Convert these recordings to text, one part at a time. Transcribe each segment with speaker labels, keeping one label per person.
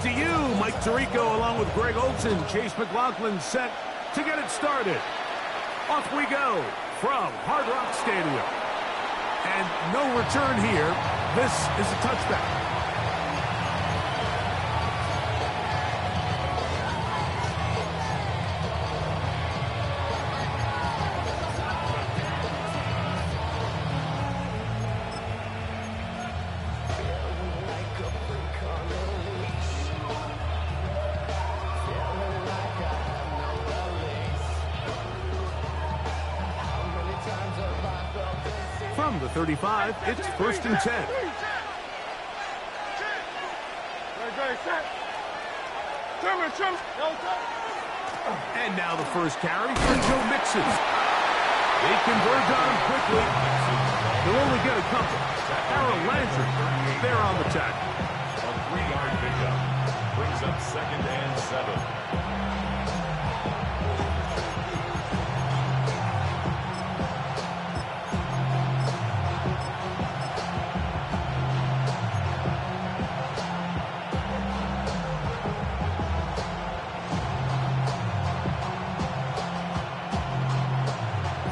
Speaker 1: to you. Mike Tirico along with Greg Olson. Chase McLaughlin set to get it started. Off we go from Hard Rock Stadium. And no return here. This is a touchback. From the 35, it's 1st and 10. And now the first carry for Joe Mixon. They converge on him quickly. They'll only get a couple. Harold Landry, they're on the tackle.
Speaker 2: A 3-yard pickup brings up 2nd and 7.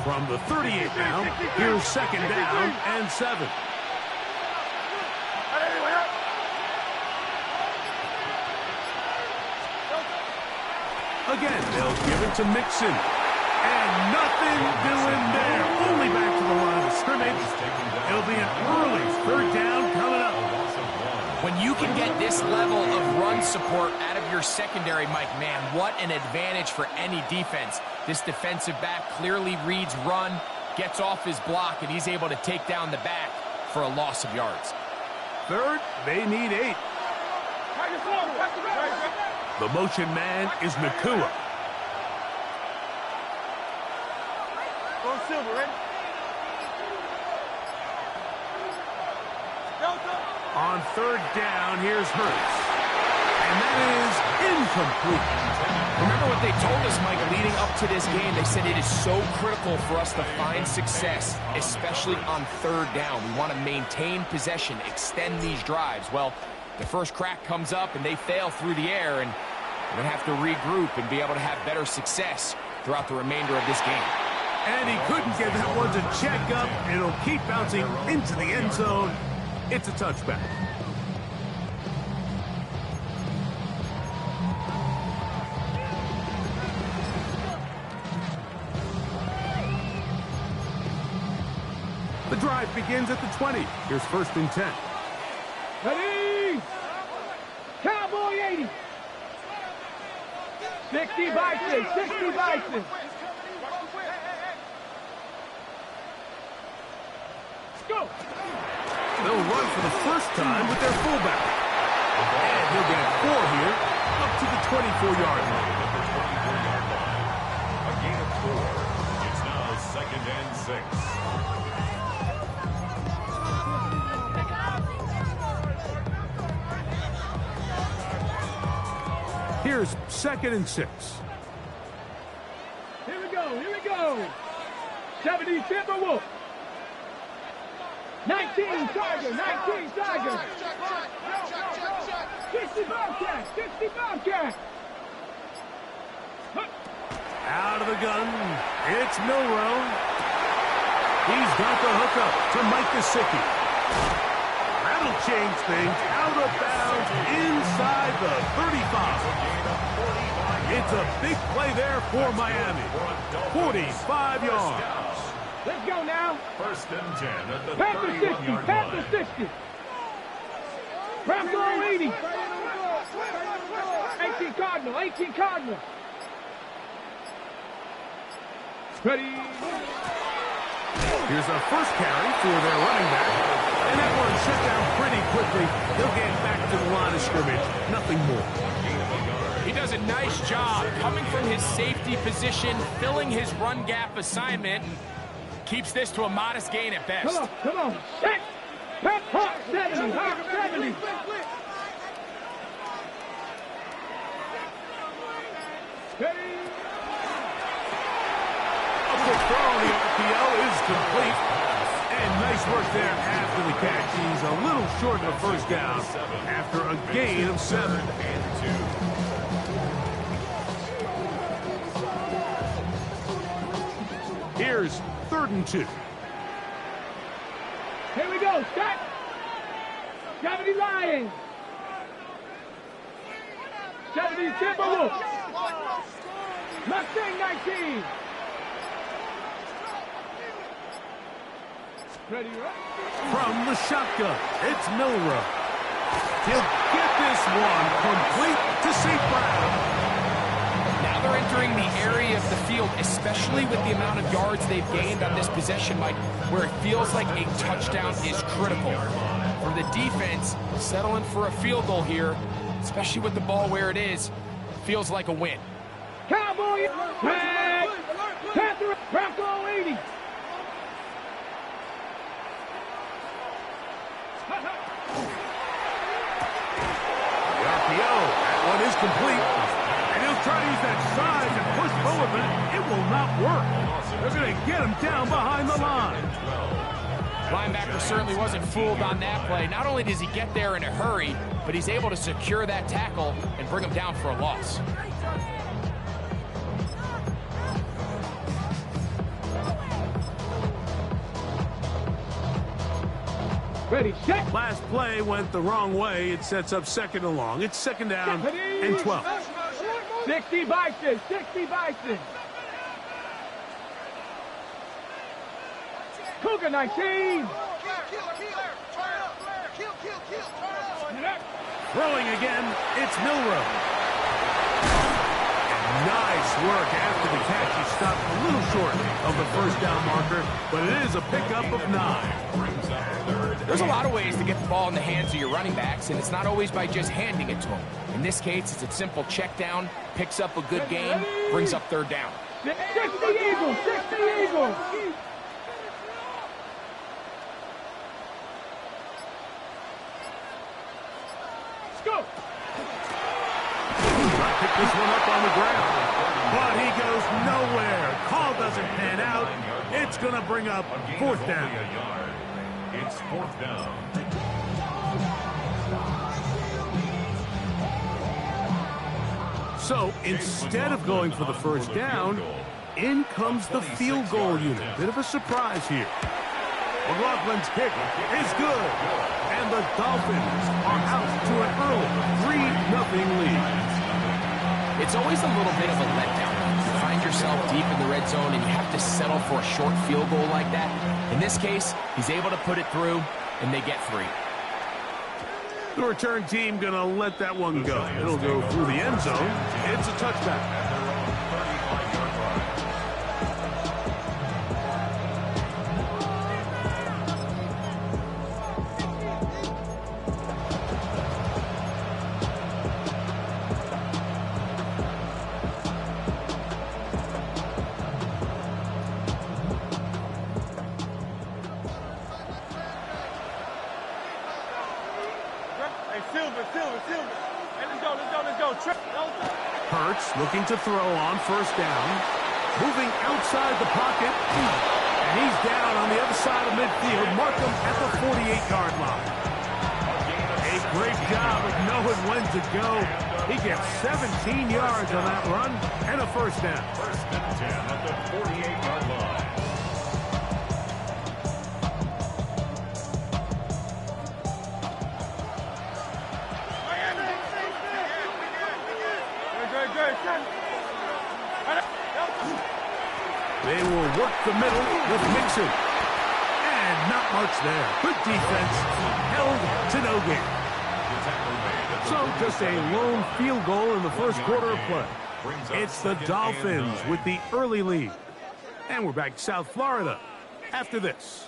Speaker 1: From the 38 now, here's 2nd down and 7. Again, they'll give it to Mixon. And nothing doing there. Only back to the line of scrimmage. It'll be an early 3rd down coming up.
Speaker 3: When you can get this level of run support out of your secondary, Mike, man, what an advantage for any defense. This defensive back clearly reads run, gets off his block, and he's able to take down the back for a loss of yards.
Speaker 1: 3rd, they need 8. The motion man is Nakua. On 3rd down, here's Hurts. And that is incomplete.
Speaker 3: Remember what they told us, Mike, leading up to this game. They said it is so critical for us to find success, especially on 3rd down. We want to maintain possession, extend these drives. Well, the first crack comes up, and they fail through the air, and we're going to have to regroup and be able to have better success throughout the remainder of this game.
Speaker 1: And he couldn't get that one to check up. It'll keep bouncing into the end zone. It's a touchback. The drive begins at the 20. Here's 1st and 10.
Speaker 4: Ready? Cowboy 80. 60 Bison, 60 Bison. Let's go.
Speaker 1: They'll run for the first time with their fullback. And he'll get 4 here, up to the 24-yard line.
Speaker 2: A gain of 4. It's now 2nd and 6.
Speaker 1: Here's 2nd and 6.
Speaker 4: Here we go, here we go. 70 Timberwolf. 19 Tiger, 19 Tiger. 60 Bobcat, 60 Bobcat.
Speaker 1: Out of the gun, it's Milrow. He's got the hookup to Mike Gesicki. That'll change things. Out of bounds inside the 35. It's a big play there for Miami. 45 yards.
Speaker 4: Let's go now.
Speaker 2: 1st and 10 at the
Speaker 4: Panther 60,
Speaker 2: 31-yard
Speaker 4: Panther
Speaker 2: line.
Speaker 4: 60. Bronco 80. 18 Cardinal, 18 Cardinal. Ready.
Speaker 1: Here's a first carry for their running back. And that one shut down pretty quickly. They'll get back to the line of scrimmage. Nothing more.
Speaker 3: He does a nice job coming from his safety position, filling his run gap assignment, and keeps this to a modest gain at best.
Speaker 4: Come on, come on. Set. Pep Hawk 70, Hawk 70. Ready.
Speaker 1: A quick throw on the RPO is complete. And nice work there after the catch. He's a little short of a first down after a gain of 7. Here's 3rd and 2.
Speaker 4: Here we go. Set. 70 Lions. 70 Timberwolves. Mustang 19. Ready, right?
Speaker 1: From the shotgun, it's Milrow. He'll get this one complete to St. Brown.
Speaker 3: Now they're entering the area of the field, especially with the amount of yards they've gained on this possession, Mike, where it feels like a touchdown is critical. For the defense, settling for a field goal here, especially with the ball where it is, feels like a win.
Speaker 4: Cowboy. Tag. Panther. Bronco 80.
Speaker 1: That one is complete. And he'll try to use that size and push forward, but it will not work. They're going to get him down behind the line.
Speaker 3: Linebacker certainly wasn't fooled on that play. Not only does he get there in a hurry, but he's able to secure that tackle and bring him down for a loss.
Speaker 4: Ready, set.
Speaker 1: Last play went the wrong way. It sets up 2nd and long. It's 2nd down and 12.
Speaker 4: 60 Bison. 60 Bison. Cougar 19.
Speaker 1: Throwing again, it's Milrow. Nice work after the catch. He stopped a little short of the first down marker, but it is a pickup of 9.
Speaker 3: There's a lot of ways to get the ball in the hands of your running backs, and it's not always by just handing it to them. In this case, it's a simple check down, picks up a good gain, brings up 3rd down.
Speaker 4: 60 Eagles. 60 Eagles. Let's go.
Speaker 1: Pick this one up on the ground, but he goes nowhere. Call doesn't pan out. It's going to bring up 4th down.
Speaker 2: It's 4th down.
Speaker 1: So instead of going for the first down, in comes the field goal unit. Bit of a surprise here. McLaughlin's kick is good, and the Dolphins are out to an early 3-0 lead.
Speaker 3: It's always a little bit of a letdown. You find yourself deep in the red zone and you have to settle for a short field goal like that. In this case, he's able to put it through, and they get 3.
Speaker 1: The return team going to let that one go. It'll go through the end zone. It's a touchback. Hurts looking to throw on 1st down. Moving outside the pocket. And he's down on the other side of midfield. Mark him at the 48-yard line. A great job of knowing when to go. He gets 17 yards on that run and a 1st down.
Speaker 2: 1st and 10 at the 48-yard line.
Speaker 1: They will work the middle with Pcen. And not much there. Good defense. Held to no gain. So just a lone field goal in the first quarter of play. It's the Dolphins with the early lead. And we're back to South Florida after this.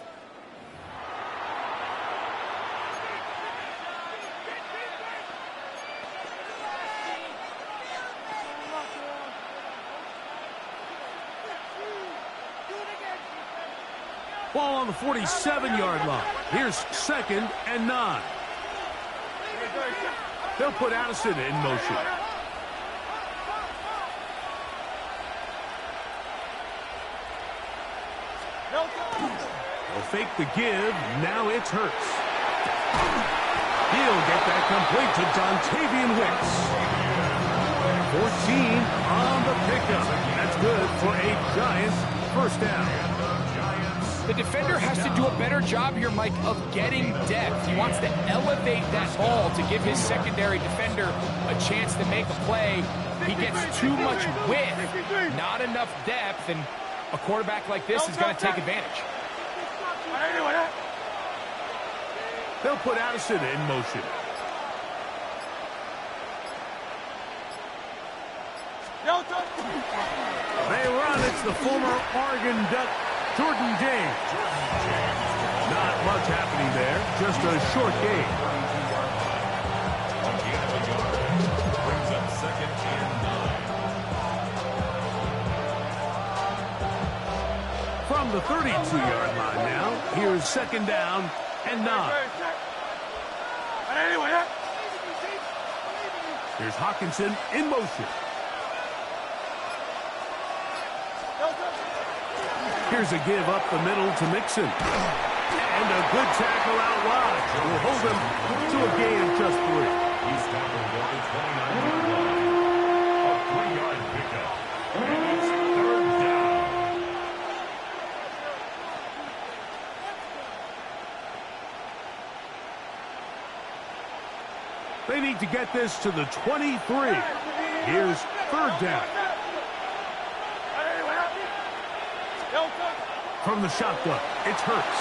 Speaker 1: Ball on the 47-yard line. Here's 2nd and 9. They'll put Addison in motion. He'll fake the give. Now it's Hurts. He'll get that complete to Dontavian Wicks. 14 on the pickup. That's good for a Giants first down.
Speaker 3: The defender has to do a better job here, Mike, of getting depth. He wants to elevate that ball to give his secondary defender a chance to make a play. He gets too much width, not enough depth, and a quarterback like this is going to take advantage.
Speaker 1: They'll put Addison in motion. They run. It's the former Oregon Duck, Jordan James. Not much happening there. Just a short game.
Speaker 2: Brings up 2nd and 9.
Speaker 1: From the 32-yard line now, here's 2nd down and 9. Here's Hawkinson in motion. Here's a give up the middle to Mixon. And a good tackle out wide. Will hold him to a gain of just 3.
Speaker 2: He's tackled at the 29-yard line. A 3-yard pickup. And it's 3rd down.
Speaker 1: They need to get this to the 23. Here's 3rd down. From the shotgun, it's Hurts.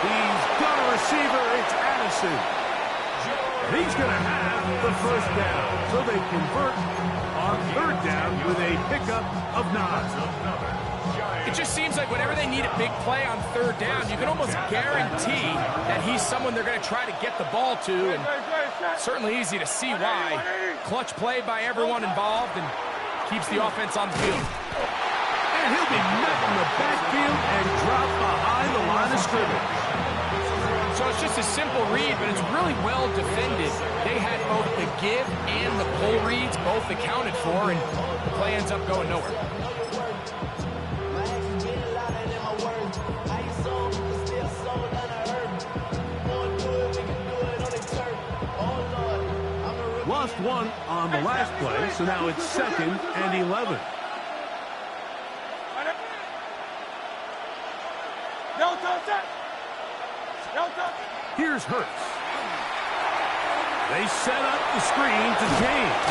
Speaker 1: He's got a receiver. It's Addison. And he's going to have the first down. So they convert on 3rd down with a pickup of 9.
Speaker 3: It just seems like whenever they need a big play on 3rd down, you can almost guarantee that he's someone they're going to try to get the ball to, and certainly easy to see why. Clutch play by everyone involved and keeps the offense on the field.
Speaker 1: And he'll be met in the backfield and dropped behind the line of scrimmage.
Speaker 3: So it's just a simple read, but it's really well defended. They had both the give and the pull reads both accounted for, and the play ends up going nowhere.
Speaker 1: Lost one on the last play, so now it's 2nd and 11. Here's Hurts. They set up the screen to James.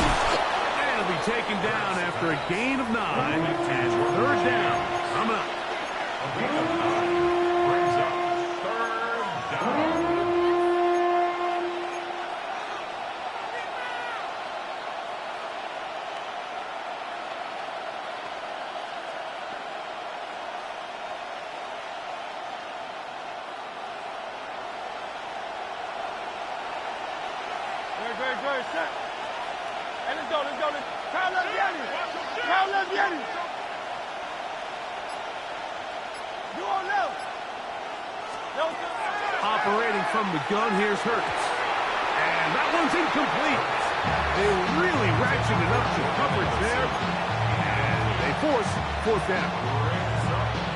Speaker 1: And he'll be taken down after a gain of 9 and 3rd down. Coming up.
Speaker 2: Brings up 3rd down.
Speaker 4: Very set. Hey, let's go. Kyle, let's get him. You on left.
Speaker 1: Operating from the gun, here's Hurts. And that one's incomplete. They really ratcheted up some coverage there. And they force 4th down.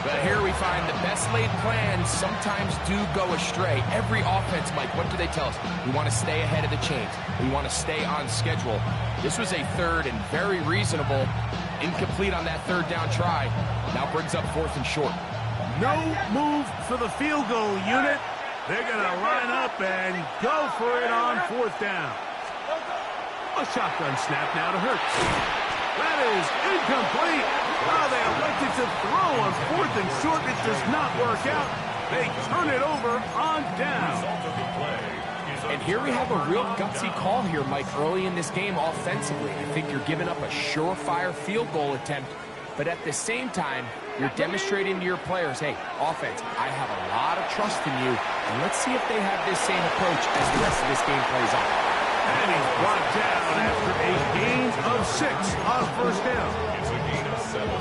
Speaker 3: But here we find the best laid plans sometimes do go astray. Every offense, Mike, what do they tell us? We want to stay ahead of the chains. We want to stay on schedule. This was a 3rd and very reasonable. Incomplete on that 3rd down try. Now brings up 4th and short.
Speaker 1: No move for the field goal unit. They're going to line up and go for it on 4th down. A shotgun snap now to Hurts. That is incomplete. Well, they elected to throw on 4th and short. It does not work out. They turn it over on down.
Speaker 3: And here we have a real gutsy call here, Mike, early in this game offensively. I think you're giving up a surefire field goal attempt, but at the same time, you're demonstrating to your players, hey, offense, I have a lot of trust in you, and let's see if they have this same approach as the rest of this game plays out.
Speaker 1: And he's brought down after a gain of 6 on 1st down.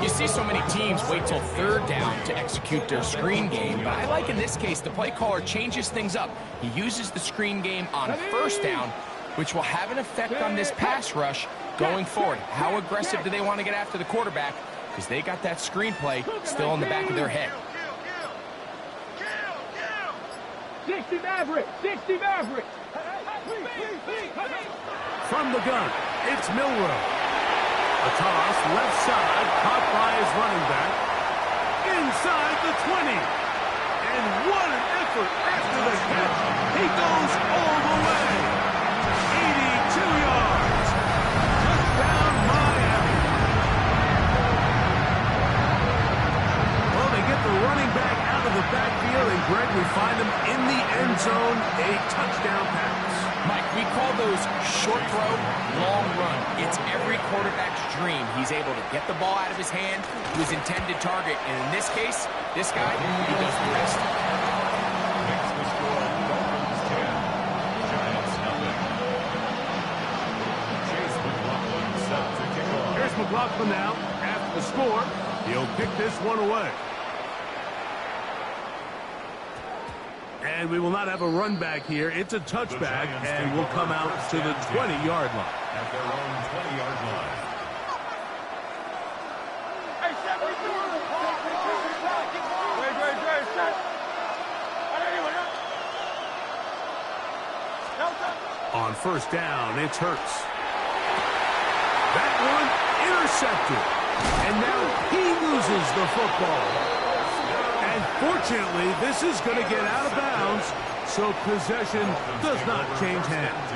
Speaker 3: You see so many teams wait till 3rd down to execute their screen game, but I like in this case the play caller changes things up. He uses the screen game on 1st down, which will have an effect on this pass rush going forward. How aggressive do they want to get after the quarterback? Because they got that screenplay still in the back of their head.
Speaker 4: 60 Maverick. 60 Maverick.
Speaker 1: From the gun, it's Milrow. A toss, left side, caught by his running back. Inside the 20. And what an effort after the catch. He goes all the way. 82 yards. Touchdown, Miami. Well, they get the running back out of the backfield, and Greg, we find him in the end zone, a touchdown pass.
Speaker 3: Mike, we call those short throw, long run. It's every quarterback's dream. He's able to get the ball out of his hand to his intended target. And in this case, this guy, he does the rest.
Speaker 2: Makes the score Dolphins 10, Giants nothing. Chase McLaughlin set to kick off.
Speaker 1: Here's McLaughlin now. After the score, he'll kick this one away. And we will not have a run back here. It's a touchback, and we'll come out to the 20-yard line.
Speaker 2: At their own 20-yard line.
Speaker 1: On first down, it's Hurts. That one intercepted. And now he loses the football. And fortunately, this is going to get out of bounds, so possession does not change hands.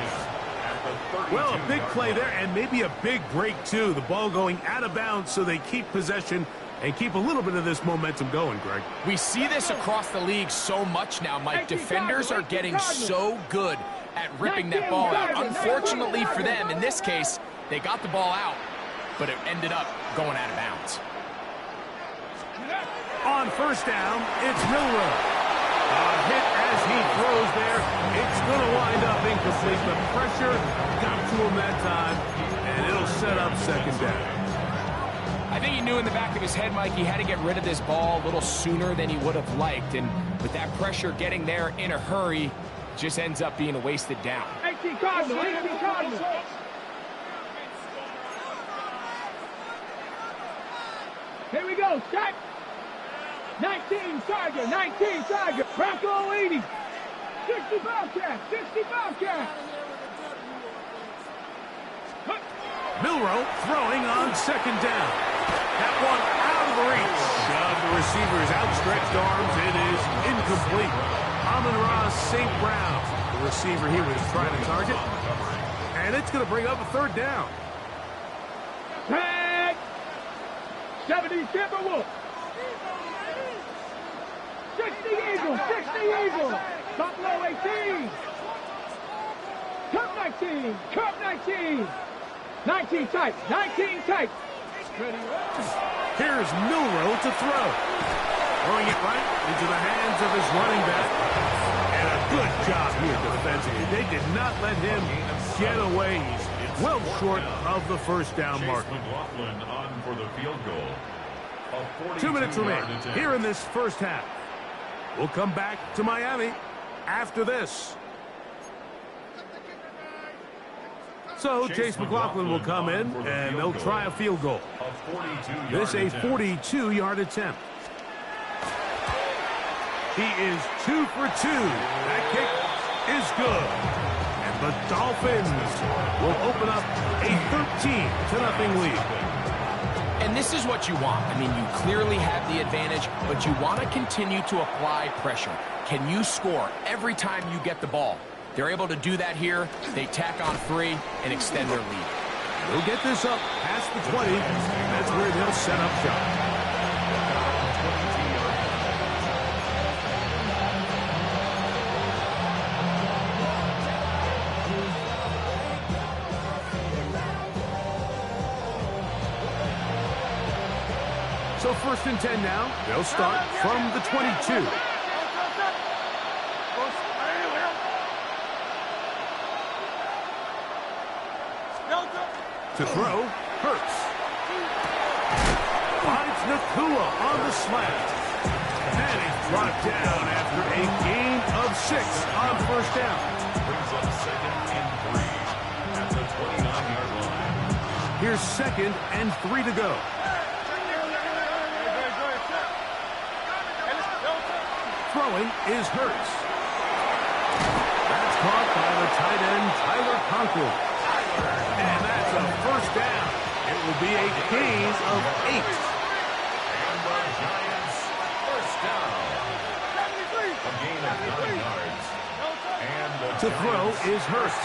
Speaker 1: Well, a big play there, and maybe a big break, too. The ball going out of bounds, so they keep possession and keep a little bit of this momentum going, Greg.
Speaker 3: We see this across the league so much now, Mike. Defenders are getting so good at ripping that ball out. Unfortunately for them, in this case, they got the ball out, but it ended up going out of bounds.
Speaker 1: On first down, it's Milrow. A hit as he throws there. It's going to wind up incomplete. The pressure got to him that time, and it'll set up second down.
Speaker 3: I think he knew in the back of his head, Mike, he had to get rid of this ball a little sooner than he would have liked. And with that pressure getting there in a hurry, it just ends up being a wasted down.
Speaker 4: 18 Cardinal. 18 Cardinal. Here we go. Set. 19 Tiger, 19 Tiger, Bronco 80, 60 Bobcat, 60 Bobcat.
Speaker 1: Milrow throwing on second down. That one out of reach of the receiver's outstretched arms. It is incomplete. Amon-Ra St. Brown, the receiver he was trying to target. And it's going to bring up a third down.
Speaker 4: Tag! 70 Timberwolves. 60 Eagles, 60 Eagles, Buffalo 18, Cup 19, Cup 19, 19 tight, 19 tight.
Speaker 1: Here's Milrow to throw. Throwing it right into the hands of his running back. And a good job here defensively. They did not let him get away. He's well short of the first down mark.
Speaker 2: Chase McLaughlin on for the field goal.
Speaker 1: 2 minutes remain here in this first half. We'll come back to Miami after this. So Chase McLaughlin will come in, and they'll try a field goal. This a 42-yard attempt. He is 2 for 2. That kick is good. And the Dolphins will open up a 13-0 lead.
Speaker 3: And this is what you want. I mean, you clearly have the advantage, but you want to continue to apply pressure. Can you score every time you get the ball? They're able to do that here. They tack on 3 and extend their lead.
Speaker 1: They'll get this up past the 20. That's where they'll set up shop. So first and 10 now. They'll start from the 22. To throw, Hurts. Finds Nakua on the slant. And he's brought down after a gain of 6 on first down.
Speaker 2: Brings up 2nd and 3 at the 29-yard line.
Speaker 1: Here's 2nd and 3 to go. Throwing is Hurts. caught by the tight end, Tyler Conklin. And that's a first down. It will be a gain of 8.
Speaker 2: And the Giants first down. A gain of 9 yards. And the
Speaker 1: To throw is Hurts.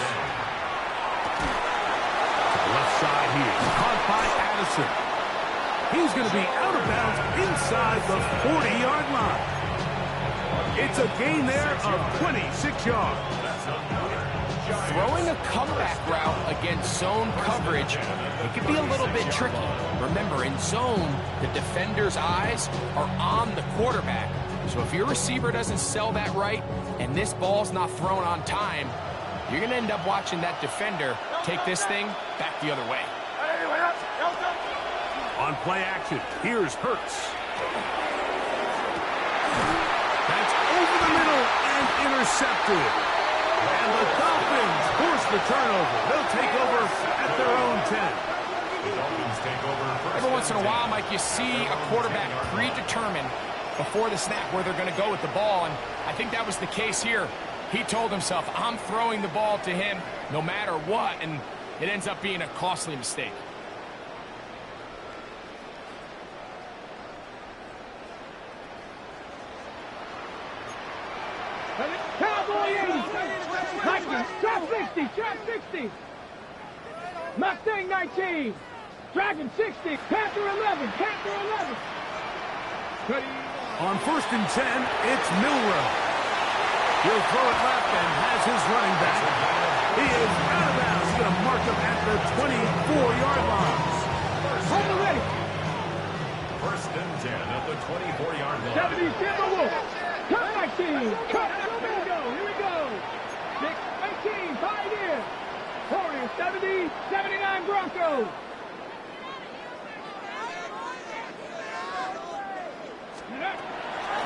Speaker 1: Left side here, caught by Addison. He's going to be out of bounds inside the 40-yard line. It's a gain there of 26 yards.
Speaker 3: Throwing a comeback route against zone coverage, it can be a little bit tricky. Remember, in zone, the defender's eyes are on the quarterback. So if your receiver doesn't sell that right and this ball's not thrown on time, you're going to end up watching that defender take this thing back the other way.
Speaker 1: On play action, here's Hurts. That's over the middle and intercepted. And the Dolphins force the turnover. They'll take over at their own 10.
Speaker 2: The Dolphins take over first.
Speaker 3: Every once in a while, Mike, you see a quarterback predetermined before the snap where they're going to go with the ball, and I think that was the case here. He told himself, I'm throwing the ball to him no matter what, and it ends up being a costly mistake.
Speaker 4: Cowboy 80. Vikings, trap 60, trap 60. Mustang 19. Dragon 60. Panther 11, Panther 11.
Speaker 1: On 1st and 10, it's Milroe. He'll throw it left and has his running back. He is out of bounds. He's going to mark him at the 24-yard line.
Speaker 4: Hold the ready.
Speaker 2: 1st and 10 at the 24-yard line.
Speaker 4: 70 Timberwolves. Cut 19. Cut. Here we go. Here we go. 6, 18. Pioneer. Warriors 70. 79 Broncos.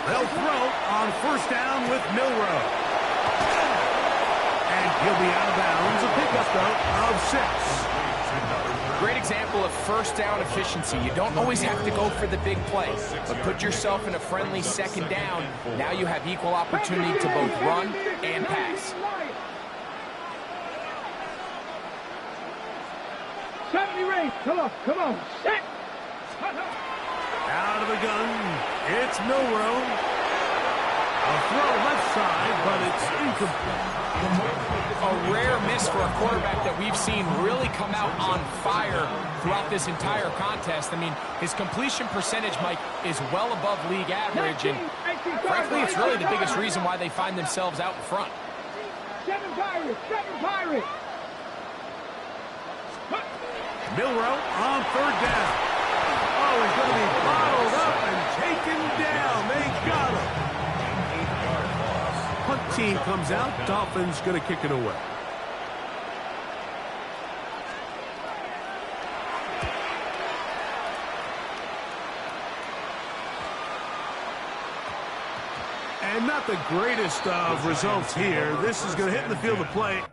Speaker 1: They'll throw on 1st down with Milroe. And he'll be out of bounds. A pickup, though, of 6.
Speaker 3: Great example of first down efficiency. You don't always have to go for the big play, but put yourself in a friendly 2nd down. Now you have equal opportunity to both run and pass.
Speaker 4: 70 range. Come on. Come on. Set.
Speaker 1: Out of the gun, it's Milroe. A throw left side, but it's incomplete.
Speaker 3: A rare miss for a quarterback that we've seen really come out on fire throughout this entire contest. I mean, his completion percentage, Mike, is well above league average, and frankly, it's really the biggest reason why they find themselves out in front.
Speaker 4: 7 Pirates. 7 Pirates.
Speaker 1: Milroe on 3rd down. Oh, he's going to be bottled up and taken down. They got him. Punt team comes out. Dolphins going to kick it away. And not the greatest of results here. This is going to hit in the field of play.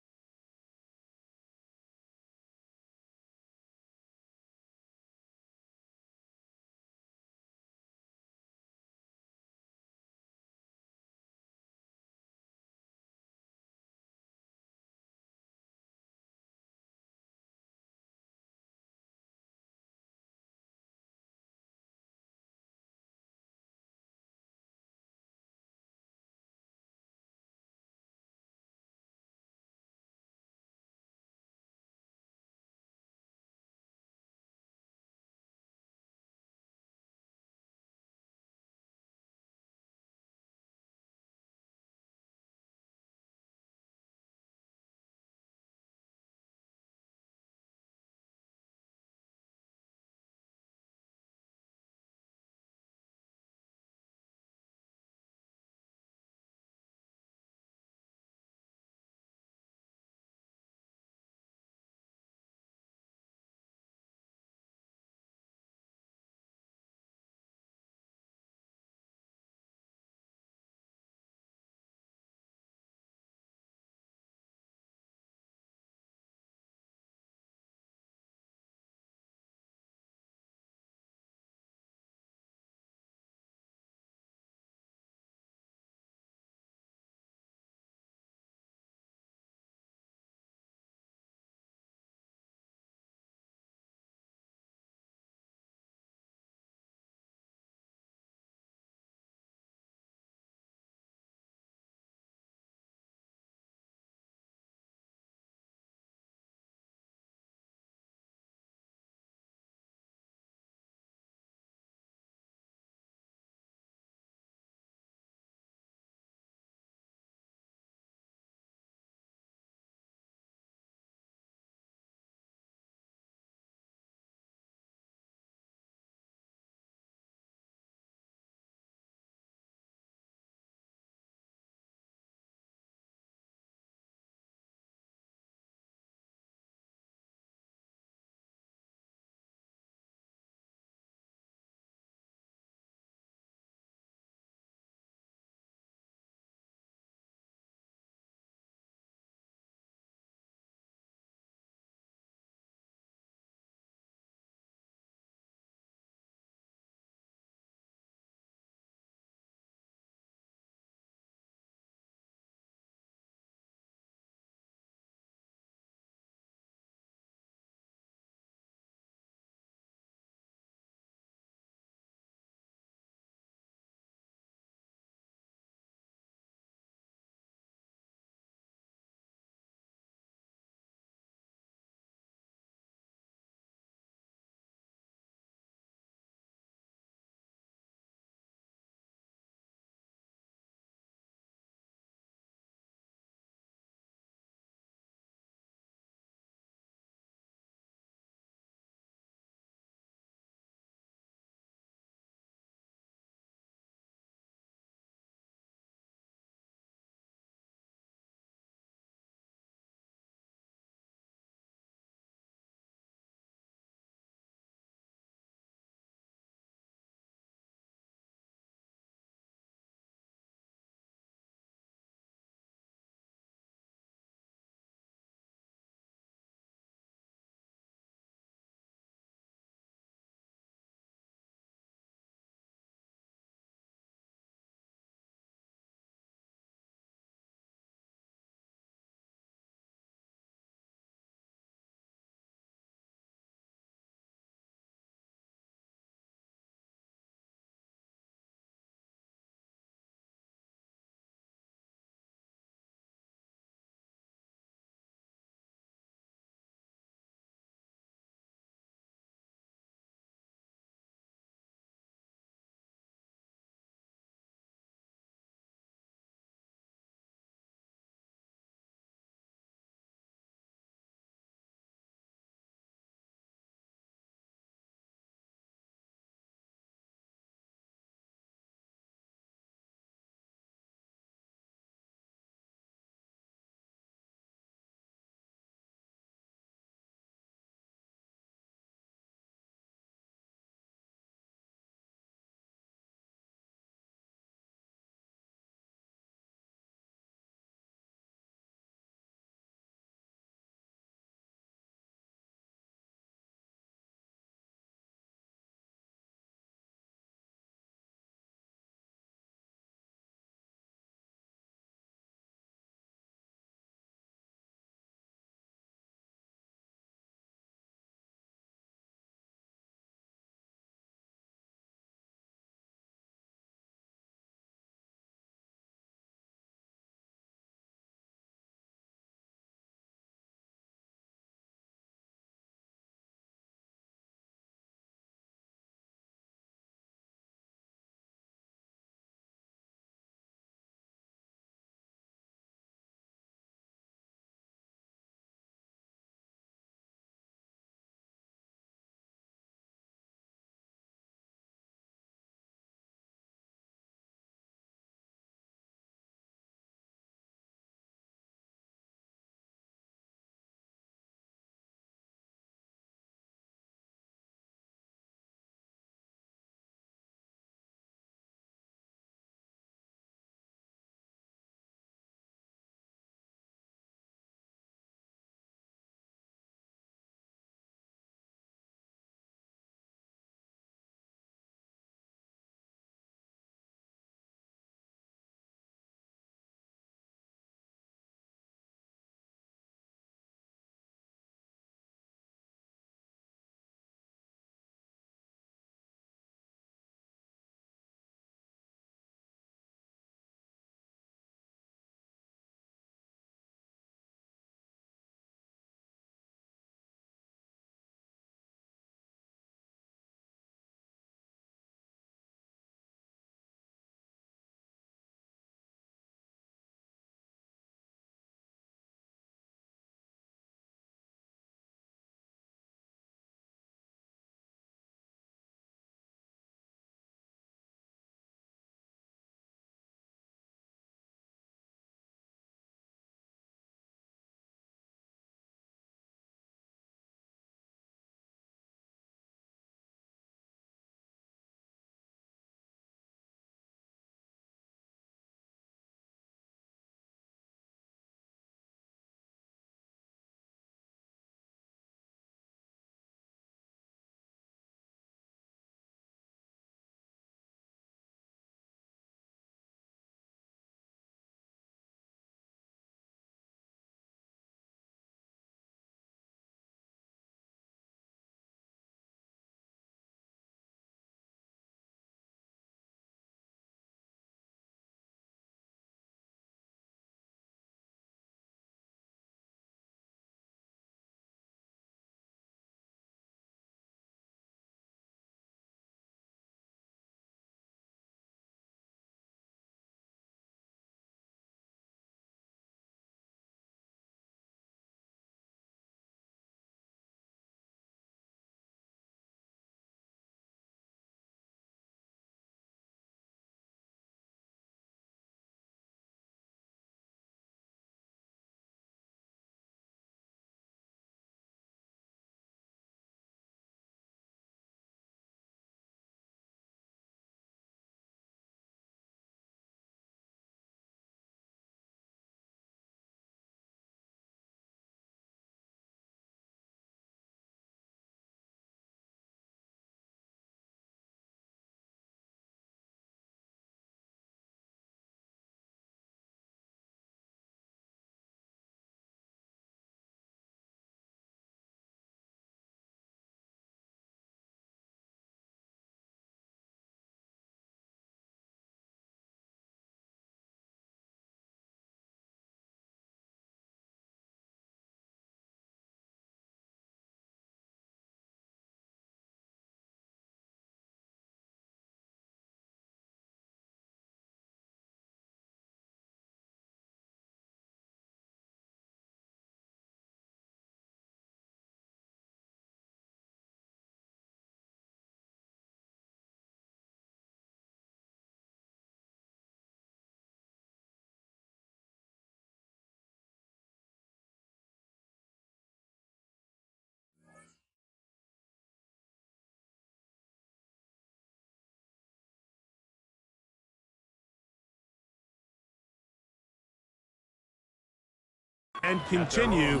Speaker 1: and continue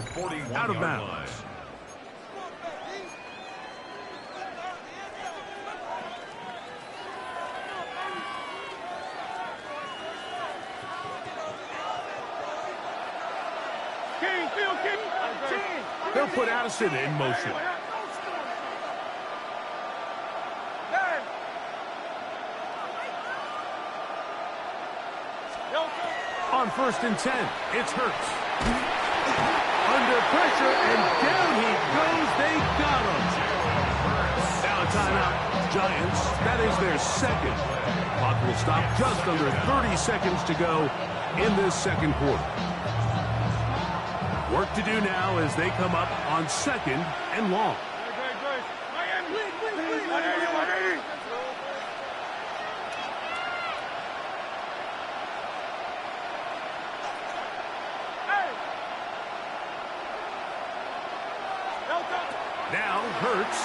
Speaker 1: out of bounds. They'll put Addison in motion. On 1st and 10, it's Hurts. Under pressure, and down he goes. They got him. Now a timeout, Giants. That is their second. Clock will stop just under 30 seconds to go in this second quarter. Work to do now as they come up on 2nd and long. Now Hurts.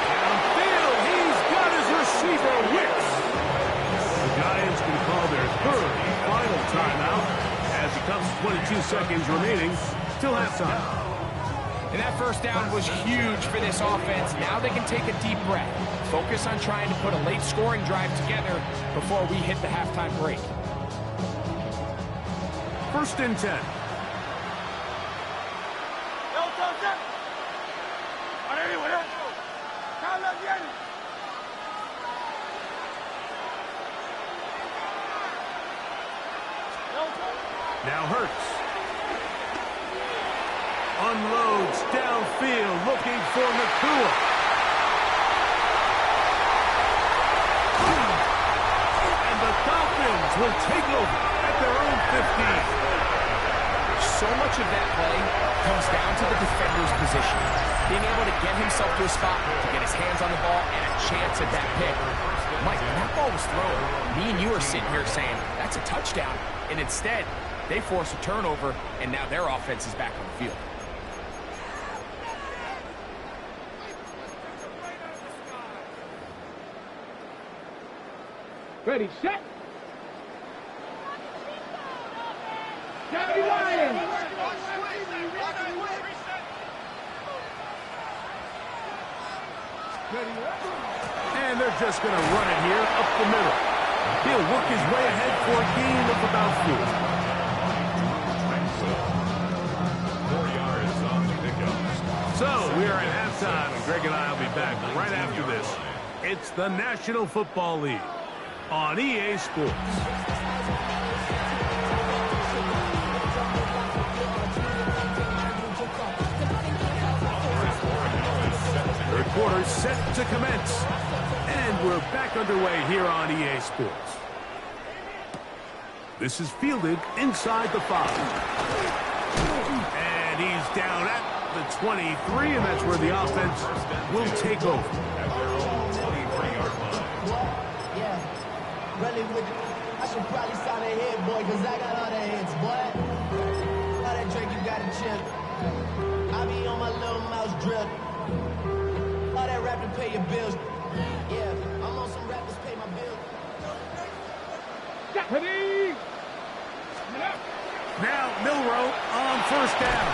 Speaker 1: Downfield, he's got his receiver Wicks. The Giants can call their third final timeout as it comes to 22 seconds remaining till halftime.
Speaker 3: And that first down was huge for this offense. Now they can take a deep breath. Focus on trying to put a late scoring drive together before we hit the halftime break.
Speaker 1: 1st and 10. Now Hurts. Unloads downfield, looking for Nakua. And the Falcons will take over at their own 15.
Speaker 3: So much of that play comes down to the defender's position. Being able to get himself to a spot, to get his hands on the ball, and a chance at that pick. Mike, when that ball was thrown, me and you are sitting here saying, that's a touchdown. And instead, they force a turnover, and now their offense is back on the field.
Speaker 4: Ready, set. Johnny Ryan.
Speaker 1: And they're just going to run it here up the middle. He'll work his way ahead for a gain of about 4.
Speaker 2: 4 yards on the pickup.
Speaker 1: So we are at halftime, and Greg and I will be back right after this. It's the National Football League on EA Sports. Third quarter set to commence. And we're back underway here on EA Sports. This is fielded inside the 5. And he's down at the 23, and that's where the offense will take over.
Speaker 2: At their own 23-yard line.
Speaker 5: Yeah, really with you. I should probably sign a head, boy, because I got all the heads, boy. All that drink, you got a chip. I be on my little mouse drip. All that rap to pay your bills. Yeah, I'm on some rappers pay my bills.
Speaker 4: Ready.
Speaker 1: Now Milroe on 1st down.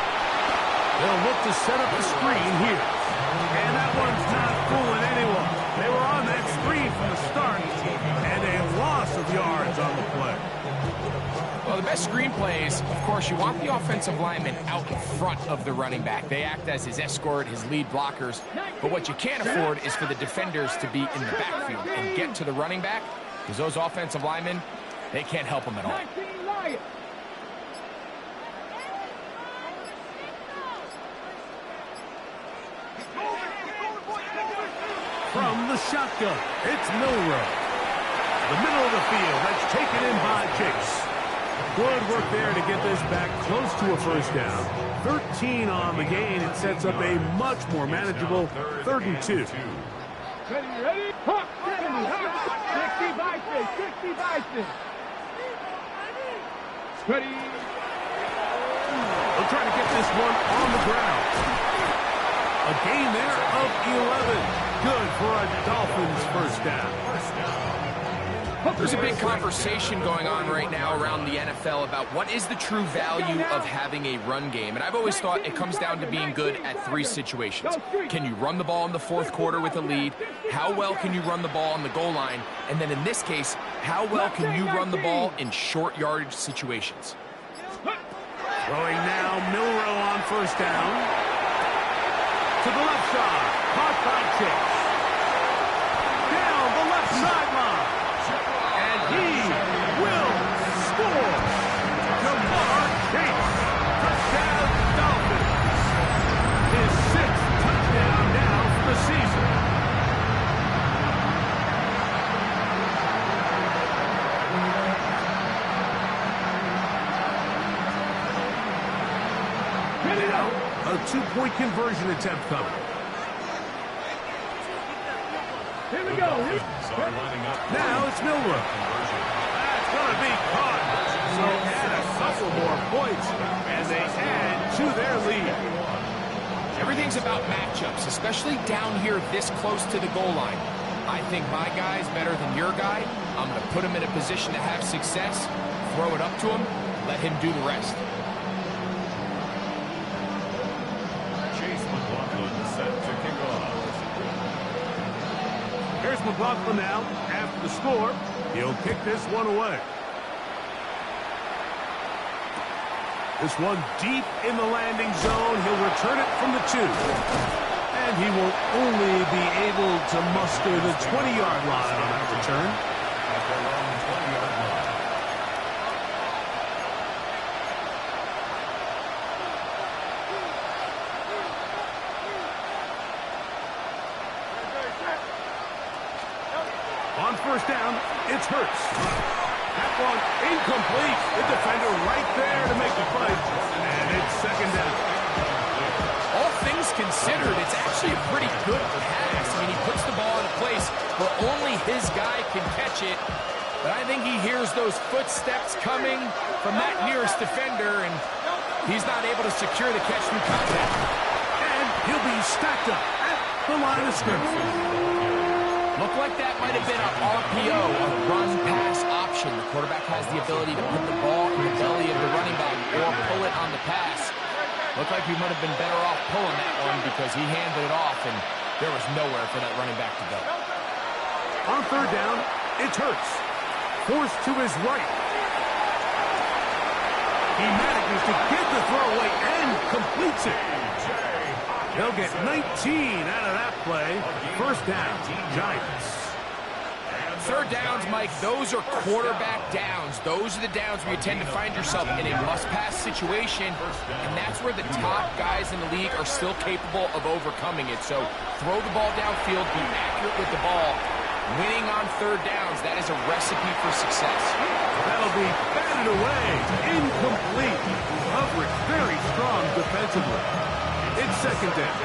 Speaker 1: They'll look to set up the screen here. And that one's not fooling anyone. They were on that screen from the start. And a loss of yards on the play.
Speaker 3: Well, the best screen plays, of course, you want the offensive lineman out in front of the running back. They act as his escort, his lead blockers. But what you can't afford is for the defenders to be in the backfield and get to the running back, because those offensive linemen, they can't help them at all.
Speaker 1: From the shotgun, it's Milroe. The middle of the field, that's taken in by Chase. Good work there to get this back close to a 1st down. 13 on the gain. It sets up a much more manageable 3rd and 2.
Speaker 4: Ready? Hawk, 60 Bison, 60 Bison. Ready?
Speaker 1: They'll try to get this one on the ground. A gain there of 11. Good for a Dolphins 1st down.
Speaker 3: There's a big conversation going on right now around the NFL about what is the true value of having a run game. And I've always thought it comes down to being good at three situations. Can you run the ball in the fourth quarter with a lead? How well can you run the ball on the goal line? And then in this case, how well can you run the ball in short yardage situations?
Speaker 1: Throwing now, Milrow on first down. To the left side, caught by Chase. Down the left sideline. And he will score. Jamar Chase. Touchdown Dolphins. His sixth touchdown now for the season. Now, a two-point conversion attempt coming.
Speaker 4: Here we go.
Speaker 1: Now it's Milrow. That's going to be caught. So add a couple more points, and they add to their lead.
Speaker 3: Everything's about matchups, especially down here this close to the goal line. I think my guy's better than your guy. I'm going to put him in a position to have success, throw it up to him, let him do the rest.
Speaker 2: Set to kick off.
Speaker 1: Here's McLaughlin now. After the score, he'll kick this one away. This one deep in the landing zone. He'll return it from the 2. And he will only be able to muster the 20-yard line on that return.
Speaker 2: At their own 20-yard line.
Speaker 1: On first down, it's Hurts. That one incomplete. The defender right there to make the fight. And it's second down.
Speaker 3: All things considered, it's actually a pretty good pass. I mean, he puts the ball in a place where only his guy can catch it. But I think he hears those footsteps coming from that nearest defender, and he's not able to secure the catch through contact.
Speaker 1: And he'll be stacked up at the line of scrimmage.
Speaker 3: Looked like that might have been an RPO, a run-pass option. The quarterback has the ability to put the ball in the belly of the running back or pull it on the pass. Looked like he might have been better off pulling that one because he handed it off, and there was nowhere for that running back to go.
Speaker 1: On third down, it's Hurts. Forced to his right. He manages to get the throw away and completes it. They'll get 19 out of that play. First down, Giants.
Speaker 3: Third downs, Mike, those are quarterback downs. Those are the downs where you tend to find yourself in a must-pass situation, and that's where the top guys in the league are still capable of overcoming it. So throw the ball downfield, be accurate with the ball. Winning on third downs, that is a recipe for success.
Speaker 1: That'll be batted away. Incomplete. Coverage very strong defensively. It's second down.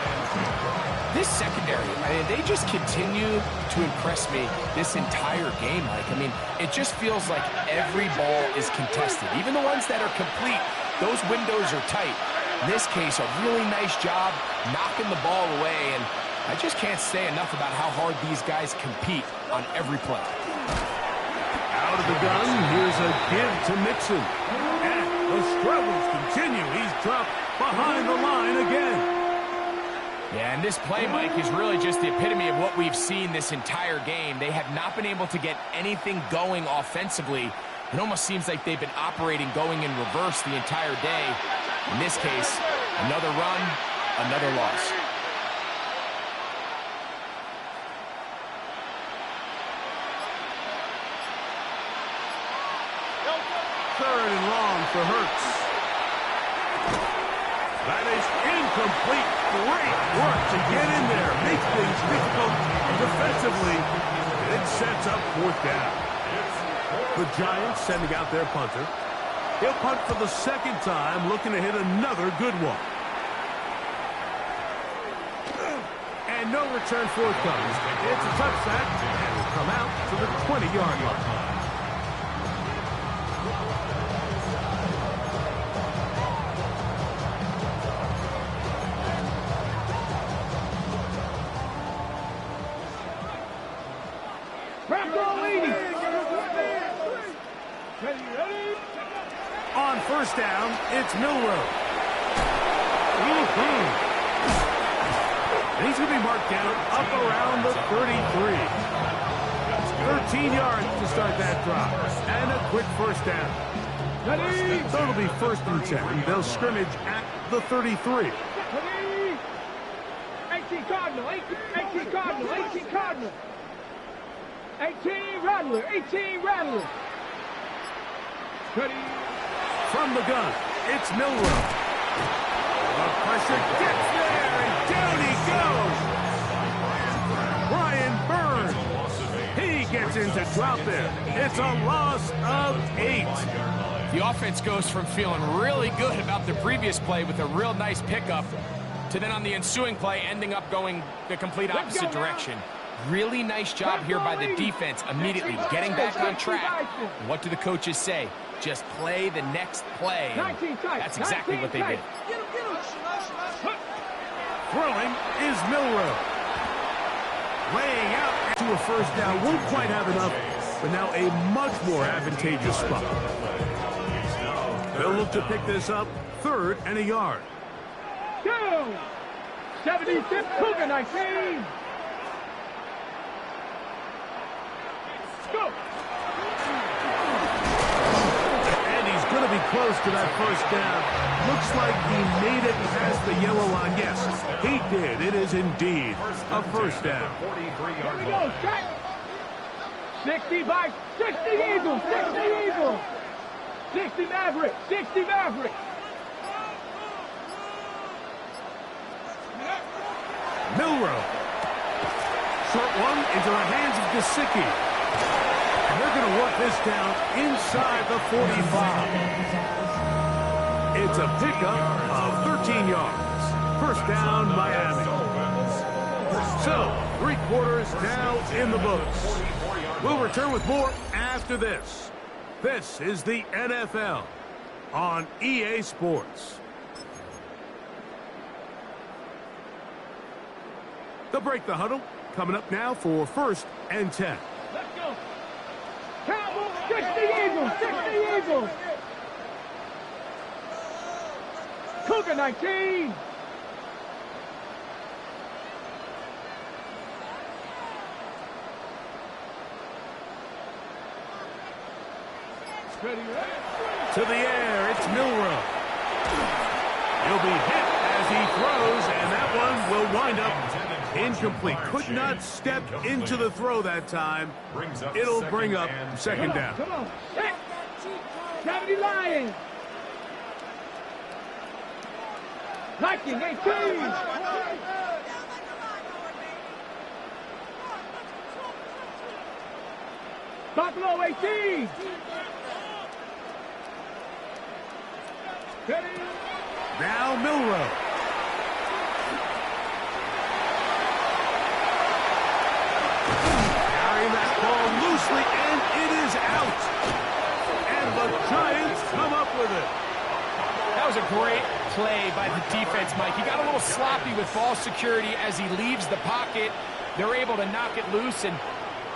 Speaker 3: This secondary, I mean, they just continue to impress me this entire game, Mike. I mean, it just feels like every ball is contested. Even the ones that are complete, those windows are tight. In this case, a really nice job knocking the ball away, and I just can't say enough about how hard these guys compete on every play.
Speaker 1: Out of the gun, here's a give to Mixon. And the struggles continue. He's dropped behind the line again.
Speaker 3: Yeah, and this play, Mike, is really just the epitome of what we've seen this entire game. They have not been able to get anything going offensively. It almost seems like they've been operating going in reverse the entire day. In this case, another run, another loss.
Speaker 1: Third and long for Hurts. That is incomplete. Great work to get in there. Makes things difficult defensively. And it sets up fourth down. The Giants sending out their punter. He'll punt for the second time, looking to hit another good one. And no return forthcoming. It's a touchback, and will come out to the 20-yard line. On first down, it's Milroe. And he's going to be marked down up around the 33. 13 yards to start that drop. And a quick first down. So it'll be 1st and 10. They'll scrimmage at the 33.
Speaker 4: 18 Cardinal, 18 Cardinal, 18 Cardinal. 18 Rattler, 18 Rattler.
Speaker 1: From the gun, it's Milroe. The pressure gets there, and down he goes. Brian Burns. He gets into drop there. It's a loss of 8.
Speaker 3: The offense goes from feeling really good about the previous play with a real nice pickup to then on the ensuing play ending up going the complete opposite direction. Really nice job here by the defense, immediately getting back on track. What do the coaches say? Just play the next play. That's exactly what they did.
Speaker 1: Throwing is Milroe. Laying out to a first down. Won't quite have enough, but now a much more advantageous spot. They'll look to pick this up, 3rd and a yard.
Speaker 4: 76 Cougar 19. Go.
Speaker 1: And he's going to be close to that first down. Looks like he made it past the yellow line. Yes, he did. It is indeed a first down.
Speaker 4: Here we go, check. 60 by 60 Eagles, 60 Eagles. 60 Maverick, 60 Maverick.
Speaker 1: Milroe. Short one into the hands of Gesicki. And they're going to work this down inside the 45. It's a pickup of 13 yards. First down, Miami. So, 3 quarters now in the books. We'll return with more after this. This is the NFL on EA Sports. They'll break the huddle. Coming up now for 1st and 10.
Speaker 4: Let's go. Cowboys, 60 Eagles, 60 Eagles. Cougar 19. Ready.
Speaker 1: To the air, it's Milroe. He'll be hit as he throws, and that one will wind up incomplete. Could not step into the throw that time. It'll bring up 2nd down.
Speaker 4: Come on. 70 Lions. Viking 18. Buffalo 18.
Speaker 1: Now Milroe. Carrying that ball loosely, and it is out. And the Giants come up with it.
Speaker 3: That was a great play by the defense, Mike. He got a little sloppy with ball security as he leaves the pocket. They're able to knock it loose and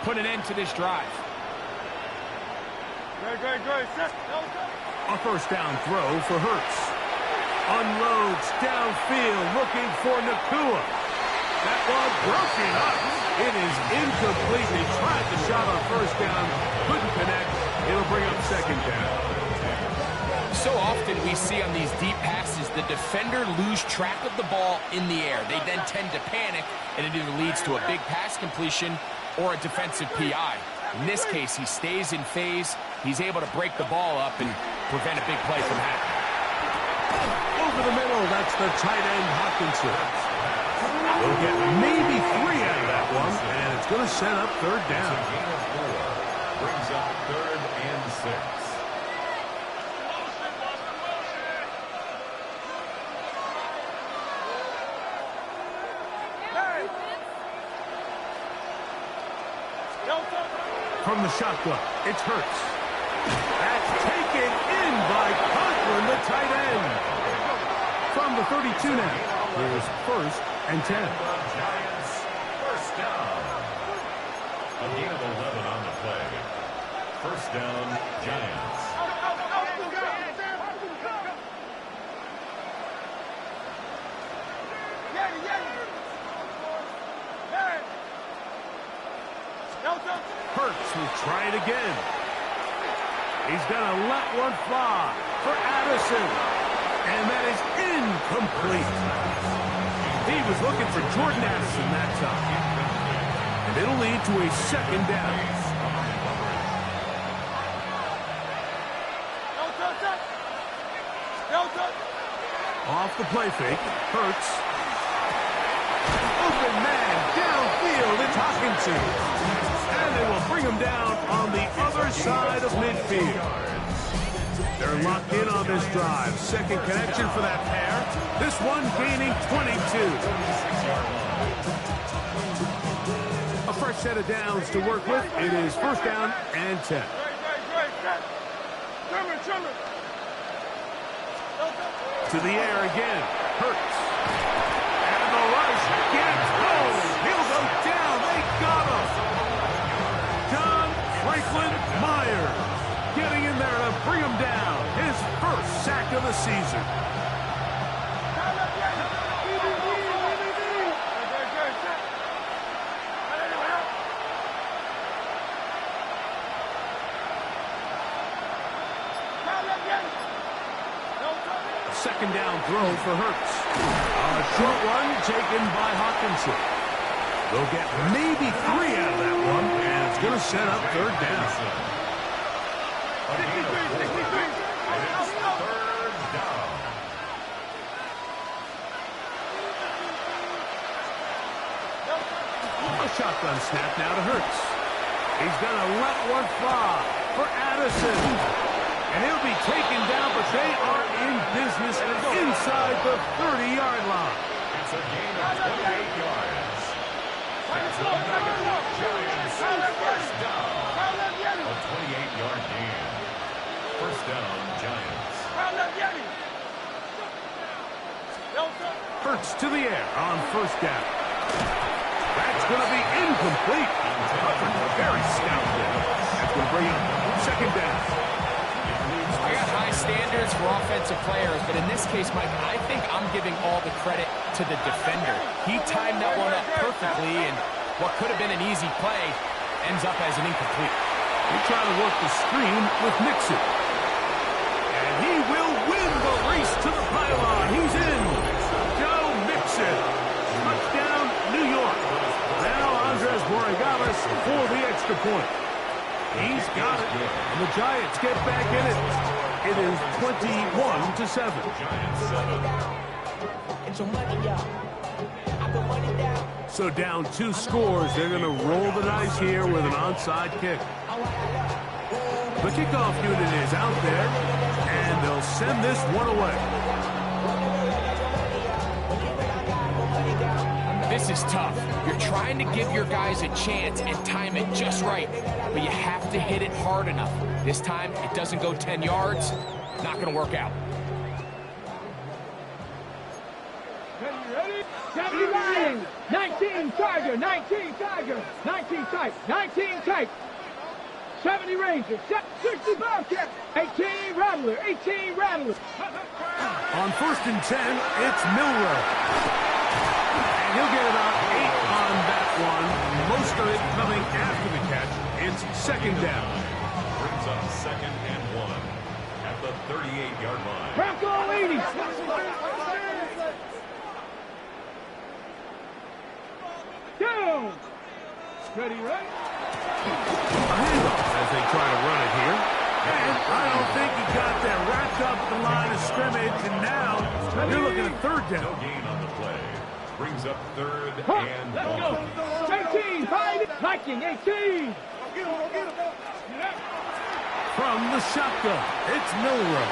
Speaker 3: put an end to this drive.
Speaker 1: A first down throw for Hurts. Unloads downfield looking for Nakua. That ball broken up. It is incomplete. They tried the shot on first down. Couldn't connect. It'll bring up 2nd down.
Speaker 3: So often we see on these deep passes, the defender lose track of the ball in the air. They then tend to panic, and it either leads to a big pass completion or a defensive PI. In this case, he stays in phase. He's able to break the ball up and prevent a big play from happening.
Speaker 1: Over the middle, that's the tight end, Hawkinson. They'll get maybe 3 out of that one, and it's going to set up 3rd down.
Speaker 2: Brings up 3rd and 6.
Speaker 1: From the shotgun, it's Hurts. That's taken in by Conklin, the tight end. From the 32 now, here's 1st and 10.
Speaker 2: Giants, first down. A gain of 11 on the play. First down, Giants.
Speaker 1: Hurts will try it again. He's going to let one fly for Addison. And that is incomplete. He was looking for Jordan Addison that time. And it'll lead to a second down. Off the play fake. Hurts. Open man downfield. It's Hawkinson. And they will bring him down on the other side of midfield. They're locked in on this drive. Second connection for that pair. This one gaining 22. A fresh set of downs to work with. It is first down and 10. To the air again. Hurts. And the rush gets home. He'll go down. They got him. John Franklin Myers getting in there to bring him down. His first sack of the season. Second down throw for Hurts. A short one taken by Hawkinson. They'll get maybe 3 out of that one, and it's going to set up third down. A shotgun snap now to Hurts. He's going to let one fly for Addison. And he'll be taken down, but they are in business inside the 30-yard line.
Speaker 2: It's a gain of 28 yards. That's the Giants' first down. A 28-yard gain. First down, Giants.
Speaker 1: Hurts to the air on first down. That's going to be incomplete. Very stout there. That's going to bring up second down.
Speaker 3: I got high standards for offensive players, but in this case, Mike, I think I'm giving all the credit to the defender. He timed that one up perfectly, and what could have been an easy play ends up as an incomplete.
Speaker 1: He tried to work the screen with Mixon. And he will win the race to the pylon. He's in. Joe Mixon. Touchdown, New York. Now Andres Borregales for the extra point. He's got it, and the Giants get back in it. It is 21-7. So down 2 scores. They're going to roll the dice here with an onside kick. The kickoff unit is out there, and they'll send this one away.
Speaker 3: This is tough. You're trying to give your guys a chance and time it just right, but you have to hit it hard enough. This time, it doesn't go 10 yards. Not going to work out.
Speaker 4: Ready? 70 Lions, 19 Tiger, 19 Tiger, 19 tight, 19 tight. 70 Rangers, 60 Bobcat, 18 Rattler, 18 Rattler.
Speaker 1: On first and 10, it's Milroe. And he'll get about 8 on that one. Most of it coming after the catch. It's second down.
Speaker 2: Brings up second and 1 at the 38-yard line.
Speaker 4: Bronco 80. Down. Ready, right?
Speaker 1: A handoff as they try to run it here. And I don't think he got that wrapped up at the line of scrimmage. And now you're looking at third down.
Speaker 2: No gain on the play. Brings up third and
Speaker 4: Let's
Speaker 2: 1.
Speaker 4: go. 18, fight. Viking, 18.
Speaker 1: From the shotgun, it's Milroe.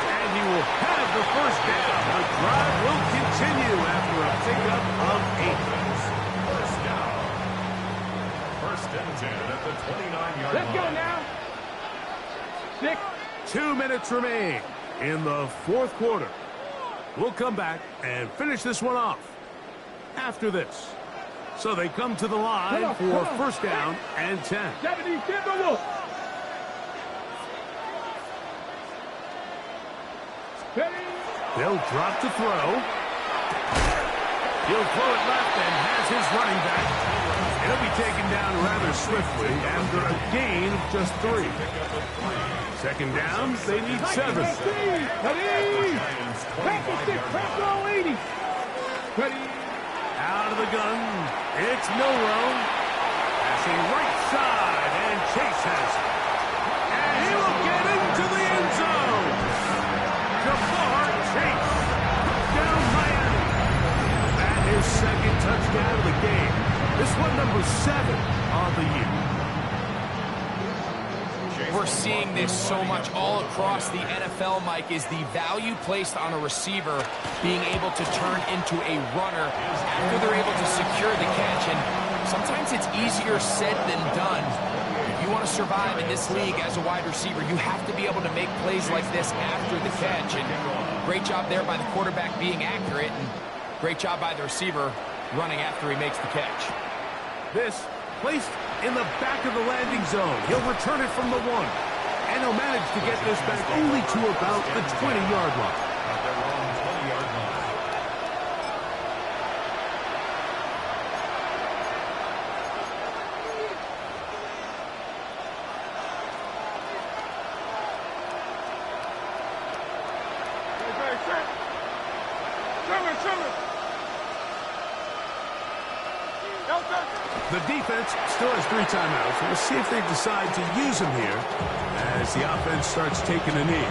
Speaker 1: And he will have the first down. The drive will continue after a pickup of 8.
Speaker 2: First down. First and 10 at the 29-yard line.
Speaker 4: Let's go now. 6.
Speaker 1: 2 minutes remain in the fourth quarter. We'll come back and finish this one off after this. So they come to the line for first down and 10.
Speaker 4: 70 Timberwolves.
Speaker 1: They'll drop to throw. He'll throw it left and has his running back. He'll be taken down rather swiftly after a gain of just 3. Second down, they need 7.
Speaker 4: Ready! Practice it, Bronco 80. Ready?
Speaker 1: Out of the gun, it's Milroe. Passing right side, and Chase has it. And he will get into the end zone. Ja'Marr Chase. Down Miami. And his second touchdown of the game. This one number 7 on the year.
Speaker 3: We're seeing this so much all across the NFL, Mike, is the value placed on a receiver being able to turn into a runner after they're able to secure the catch. And sometimes it's easier said than done. If you want to survive in this league as a wide receiver, you have to be able to make plays like this after the catch. And great job there by the quarterback being accurate, and great job by the receiver running after he makes the catch.
Speaker 1: This placed in the back of the landing zone. He'll return it from the 1. And he'll manage to get this back only to about the 20-yard line.
Speaker 2: At their own 20-yard line.
Speaker 1: The defense still has 3 timeouts. We'll see if they decide to use them here as the offense starts taking a knee.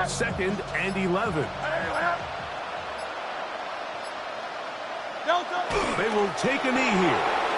Speaker 1: Second and 11. They will take a knee here.